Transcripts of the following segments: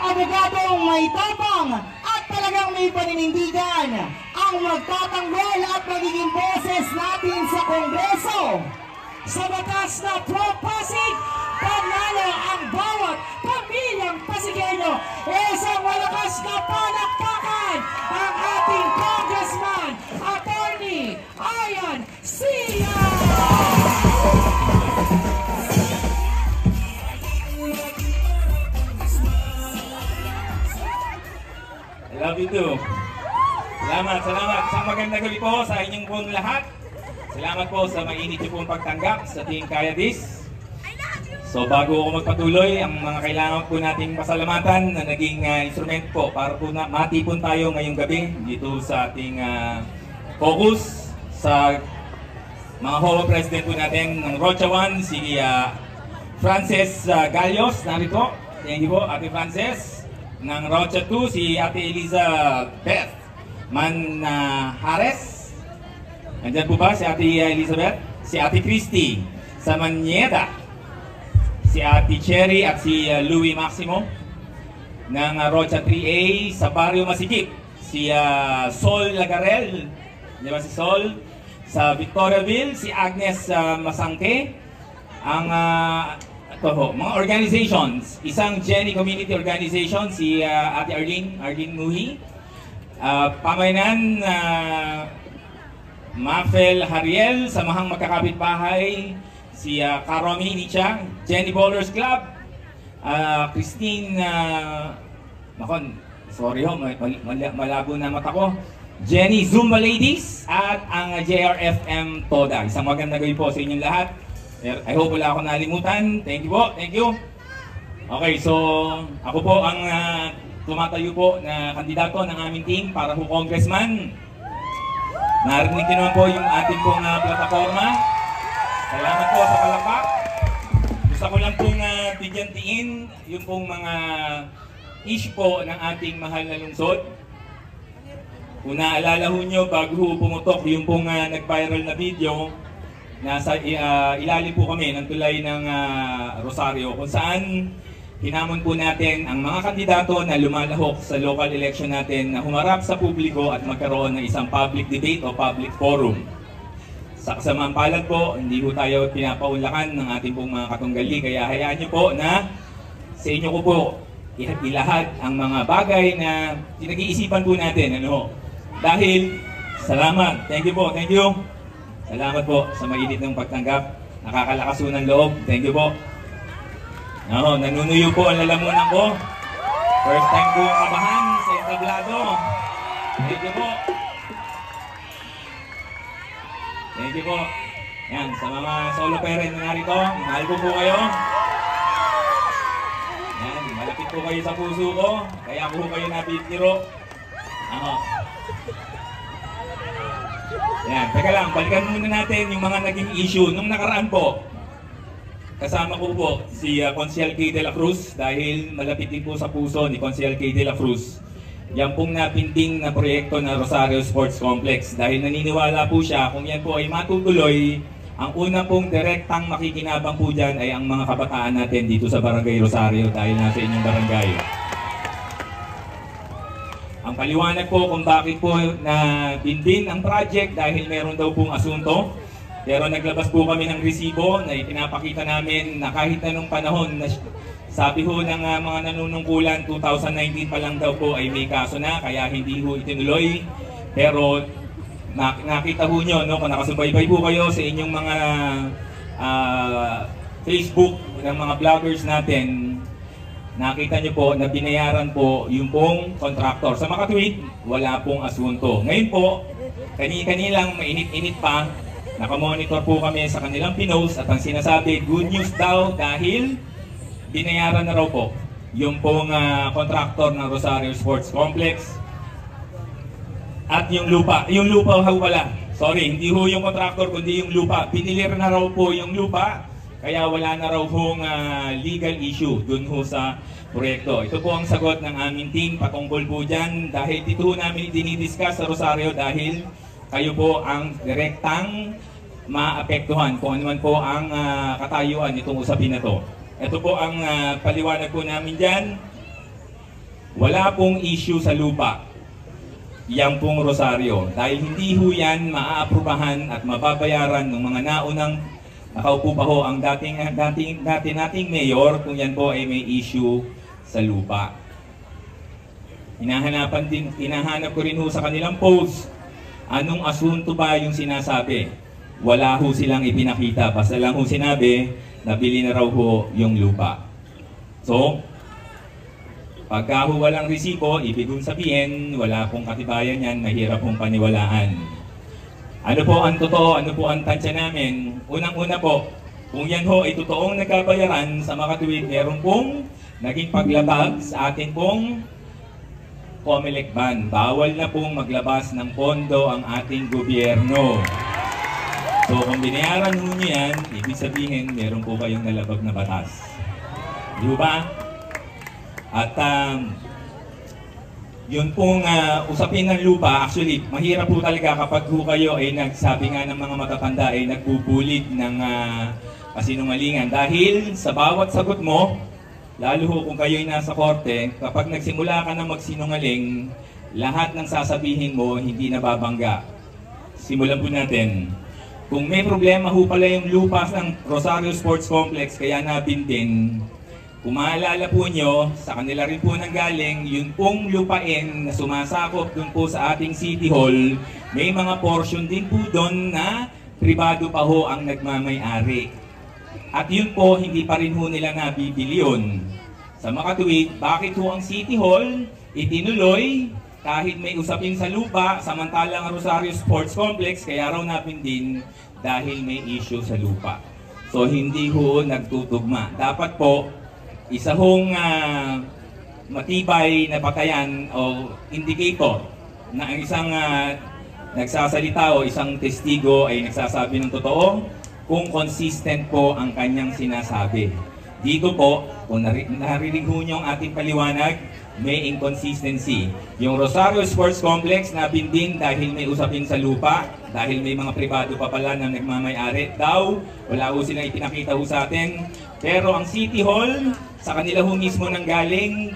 abogadong may tapang at talagang may paninindigan ang magtatanggol at magiging boses natin sa Kongreso. Sa batas na pro-Pasig, panalo ang bawat pamilyang Pasigueño. Isang malakas na palakpakan ang ating Congressman, Attorney Ian Sia! I love you too. Salamat. Isang magandang gabi po sa inyong pong lahat. Salamat po sa mainit niyo pong pagtanggap sa Team Kaya This. So bago ako magpatuloy, ang mga kailangan po nating pasalamatan na naging instrument po para po na matipon tayo ngayong gabi dito sa ating focus sa mga HOA President po natin ng Rocha 1, si Frances Gallos, narito. Thank you po, Ate Frances. Ng Rocha 2, si Ate Elizabeth Manhares. Nandyan po ba si Ate Elizabeth? Si Ate Christy sa Manieta. Si Ate Cherry at si Louie Maximo. Ng Rocha 3A sa Barrio Masikip. Si Sol Lagarel. Di ba si Sol? Sa Victoriaville, si Agnes Masangke. Ang mga organizations, isang Jenny Community Organization, si Ate Arlene Muhi, Pamayanan Mafel Hariel, Samahang Magkakapitbahay, si Karomi Nicha, Jenny Bowlers Club, Christine, sorry ho, malabo na mata ko, Jenny Zumba Ladies, at ang JRFM Toda. Isang magandang gabi po sa inyong lahat. I hope wala akong nalimutan. Thank you po. Thank you. Okay, so ako po ang tumatayo po na kandidato ng aming team para po congressman. Narinig ko naman po yung ating pong plataforma. Salamat po sa palakpak. Gusto ko lang pong bigyan tiin yung pong mga issue po ng ating mahal na lungsod. Kung naalala ho nyo, bago pumutok yung pong nag-viral na video, nasa ilalim po kami ng tulay ng Rosario kung saan hinamon po natin ang mga kandidato na lumalahok sa local election natin na humarap sa publiko at magkaroon ng isang public debate o public forum. Sa kasamaang palad po, hindi po tayo pinapaunlakan ng ating pong mga katunggali, kaya hayaan nyo po na sa inyo ko po ilahad ang mga bagay na pinag-iisipan po natin. Dahil, salamat. Thank you po. Thank you. Salamat po sa mainit ng pagtanggap. Nakakalakas ng loob. Thank you po. Nanunuyo po ang lalamunan ko. First time ko kabahan sa entablado. Thank you po. Thank you po. Yan, sa mga solo parent na narito, mahal ko po kayo. Yan, malapit po kayo sa puso ko. Kaya po kayo nabitiro. Yan, teka lang, balikan muna natin yung mga naging issue. Nung nakaraan po, kasama ko po si Consiel K. De La Cruz dahil malapit din po sa puso ni Consiel K. De La Cruz yan pong napinding na proyekto na Rosario Sports Complex. Dahil naniniwala po siya kung yan po ay matutuloy, ang una pong direktang makikinabang po dyan ay ang mga kabataan natin dito sa Barangay Rosario dahil nasa inyong barangay. Ang paliwanag po kung bakit po na bindin ang project dahil meron daw pong asunto. Pero naglabas po kami ng resibo na ipinapakita namin na kahit anong panahon na sabi ho ng mga nanunungkulan 2019 pa lang daw po ay may kaso na kaya hindi ho itinuloy. Pero nakita ho nyo kung nakasubaybay po kayo sa inyong mga Facebook ng mga vloggers natin, nakita nyo po na binayaran po yung pong contractor. Sa makatwid, wala pong asunto. Ngayon po, kani-kanilang mainit-init pa, nakamonitor po kami sa kanilang pinost at ang sinasabi, good news daw dahil binayaran na raw po yung pong contractor ng Rosario Sports Complex. At yung lupa ho pala, sorry, hindi ho yung contractor kundi yung lupa. Pinilir na raw po yung lupa, kaya wala na raw hong legal issue dun ho sa proyekto. Ito po ang sagot ng aming team patungkol po dyan dahil dito namin dinidiscuss sa Rosario dahil kayo po ang direktang maapektuhan kung ano man po ang katayuan nitong usapin na to. Ito po ang paliwanag po namin dyan. wala pong issue sa lupa yang pong Rosario dahil hindi ho yan maaaprubahan at mababayaran ng mga naunang nakaupo pa ho ang nating mayor kung yan po ay may issue sa lupa. Hinahanap ko rin ho sa kanilang post, anong asunto ba yung sinasabi? Wala ho silang ipinakita, basta lang ho sinabi, nabili na raw ho yung lupa. So, pagka ho walang resibo, ibig kong sabihin, wala pong katibayan yan, mahirap pong paniwalaan. Ano po ang totoo, ano po ang tansya namin? Unang-una po, kung yan ho ay totoong nagkabayaran sa makatuwid, meron pong naging paglabag sa atin pong COMELEC ban. Bawal na pong maglabas ng pondo ang ating gobyerno. So kung binayaran ho nyo yan, ibig sabihin meron po kayong nalabag na batas. Di ba? At yun pong usapin ng lupa, actually mahirap po talaga kapag ho kayo ay nagsabi nga ng mga matatanda ay nagbubulit ng kasinungalingan. Dahil sa bawat sagot mo, lalo ho kung kayo'y nasa korte, kapag nagsimula ka na magsinungaling, lahat ng sasabihin mo hindi nababangga. Simulan po natin. Kung may problema ho pala yung lupa ng Rosario Sports Complex, kaya nabindin, kung maalala po nyo, sa kanila rin po nanggaling, yun pong lupain na sumasakop dun po sa ating City Hall, may mga portion din po doon na pribado pa ho ang nagmamay-ari. At yun po, hindi pa rin ho nila nabibili yun. Sa makatuwid, bakit ho ang City Hall itinuloy kahit may usapin sa lupa, samantalang Rosario Sports Complex, kaya raw napindin dahil may issue sa lupa. So hindi ho nagtutugma. Dapat po, isa hong matibay na patayan o indicator na ang isang nagsasalita o isang testigo ay nagsasabi ng totoo kung consistent po ang kanyang sinasabi. Dito po, kung narinig ho nyo ang ating paliwanag, may inconsistency. Yung Rosario Sports Complex nabindin dahil may usapin sa lupa, dahil may mga pribado pa pala na nagmamay-ari daw, wala ho silang ipinakita ho sa atin. Pero ang City Hall, sa kanila ho mismo nanggaling,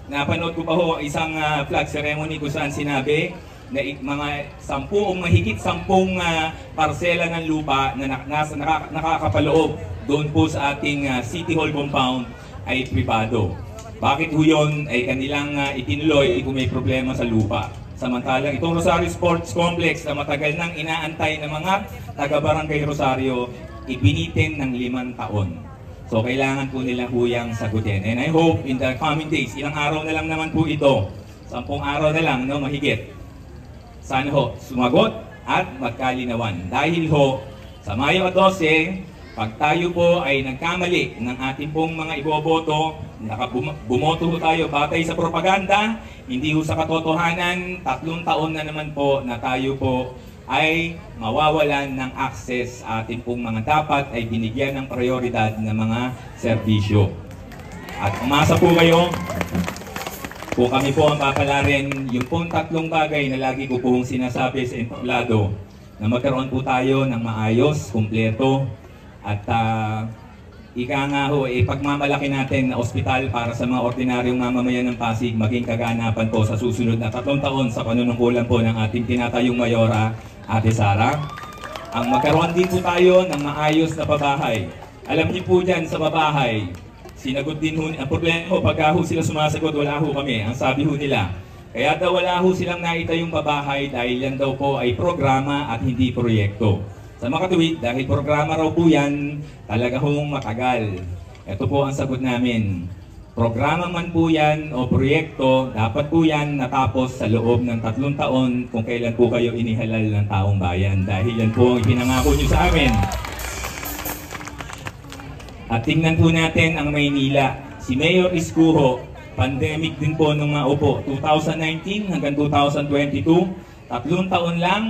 napanood ko pa ho isang flag ceremony kung saan sinabi na mga mahigit 10 parsela ng lupa na nakakapaloob doon po sa ating City Hall compound ay pribado. Bakit ho yun ay kanilang itinuloy kung may problema sa lupa? Samantalang itong Rosario Sports Complex na matagal nang inaantay ng mga taga-barangay Rosario, ibinitin ng 5 taon. So kailangan po nila huyang sagutin. And I hope in the coming days, ilang araw na lang naman po ito, 10 araw na lang, no, mahigit. Sana ho, sumagot at magkalinawan. Dahil ho, sa Mayo 12, pag tayo po ay nagkamali ng ating pong mga iboboto, bumoto ho tayo batay sa propaganda, hindi ho sa katotohanan, 3 taon na naman po na tayo po ay mawawalan ng access sa ating pong mga dapat ay binigyan ng prioridad ng mga serbisyo. At umasa po kayo, kung kami po ang papalarin, yung pong 3 bagay na lagi ko pong sinasabi sa entablado, na magkaroon po tayo ng maayos, kumpleto, at ika nga ho, pagmamalaki natin na ospital para sa mga ordinaryong mamamayan ng Pasig, maging kaganapan po sa susunod na 3 taon sa panunungkulan po ng ating tinatayong Mayora, Ate Sara. Ang magkaroon din po tayo ng maayos na pabahay. Alam niyo po dyan sa pabahay, sinagot din ho, ang problema ho, pagka ho sila sumasagot, wala ho kami. Ang sabi ho nila, kaya daw wala ho silang naitayong pabahay dahil yan daw po ay programa at hindi proyekto. Sa makatuwid, dahil programa raw po yan, talaga hong matagal. Ito po ang sagot namin. Programa man po yan o proyekto, dapat po yan natapos sa loob ng 3 taon kung kailan po kayo inihalal ng taong bayan. Dahil yan po ang ipinangako nyo sa amin. At tingnan po natin ang Maynila. Si Mayor Iscujo, pandemic din po nung maupo. 2019 hanggang 2022, 3 taon lang.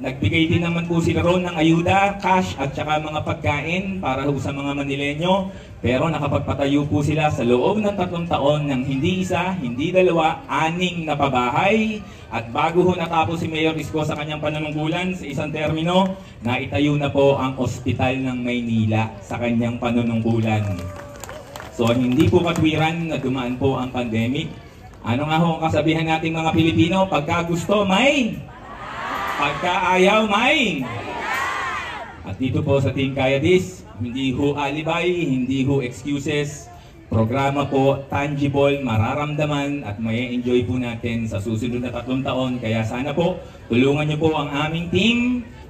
Nagbigay din naman po sila roon ng ayuda, cash at saka mga pagkain para sa mga Manilenyo. Pero nakapagpatayo po sila sa loob ng 3 taon ng hindi 1, hindi 2, 6 na pabahay. At bago ho natapos si Mayor Isko sa kanyang panunungkulan sa isang termino, naitayo na po ang ospital ng Maynila sa kanyang panunungkulan. So hindi po katwiran na dumaan po ang pandemic. Ano nga ho ang kasabihan nating mga Pilipino? Pagka gusto may, pagka ayaw may. At dito po sa Team Kaya This, hindi ho alibay, hindi ho excuses. Programa po tangible, mararamdaman at may enjoy po natin sa susunod na 3 taon. Kaya sana po tulungan niyo po ang aming team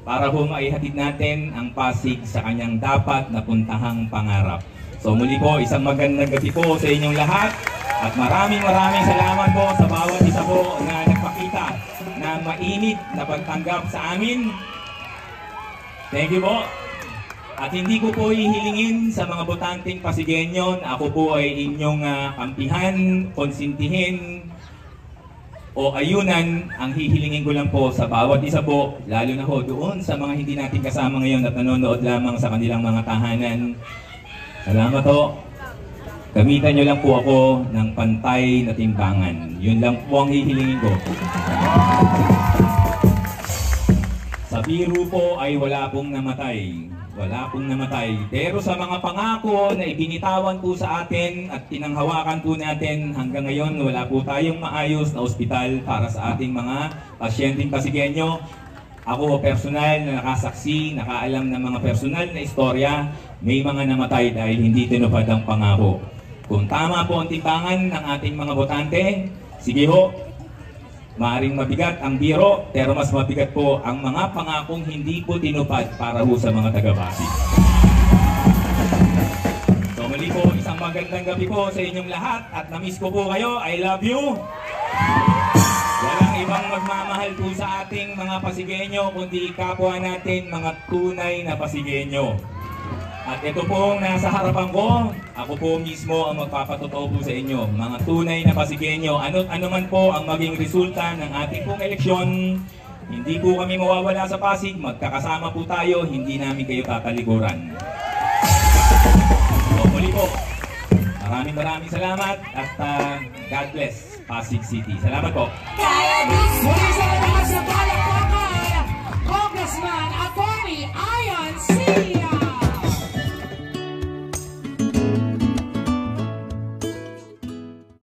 para po maihatid natin ang Pasig sa kanyang dapat na puntahang pangarap. So muli po, isang magandang gabi po sa inyong lahat at maraming salamat po sa bawat isa po na nagpakita na mainit na pagtanggap sa amin. Thank you po. At hindi ko po hihilingin sa mga botanteng Pasigueño na ako po ay inyong kampihan, konsintihin o ayunan. Ang hihilingin ko lang po sa bawat isa po, lalo na ho doon sa mga hindi natin kasama ngayon at nanonood lamang sa kanilang mga tahanan. Salamat ho. Gamitan nyo lang po ako ng pantay na timbangan. Yun lang po ang hihilingin ko. Sa biro po ay wala pong namatay. Wala pong namatay. Pero sa mga pangako na ibinitawan po sa atin at tinanghawakan po natin, hanggang ngayon wala po tayong maayos na ospital para sa ating mga pasyenteng Pasigueño. Ako personal na nakasaksi, nakaalam ng mga personal na istorya, may mga namatay dahil hindi tinupad ang pangako. Kung tama po ang timbangan ng ating mga botante, sige ho, maaring mabigat ang biro, pero mas mabigat po ang mga pangakong hindi po tinupad para ho sa mga taga-Pasig. So muli po, isang magandang gabi po sa inyong lahat at na-miss ko po kayo. I love you! Walang ibang magmamahal po sa ating mga Pasigueño kundi kapwa natin mga tunay na Pasigueño. At ito pong nasa harapan ko, ako po mismo ang magpapatotoo po sa inyo. Mga tunay na Pasigueño, ano man po ang maging resulta ng ating pong eleksyon, hindi po kami mawawala sa Pasig, magkakasama po tayo, hindi namin kayo tatalikuran. So muli po, maraming salamat at God bless Pasig City. Salamat po. Muli sa lahat sa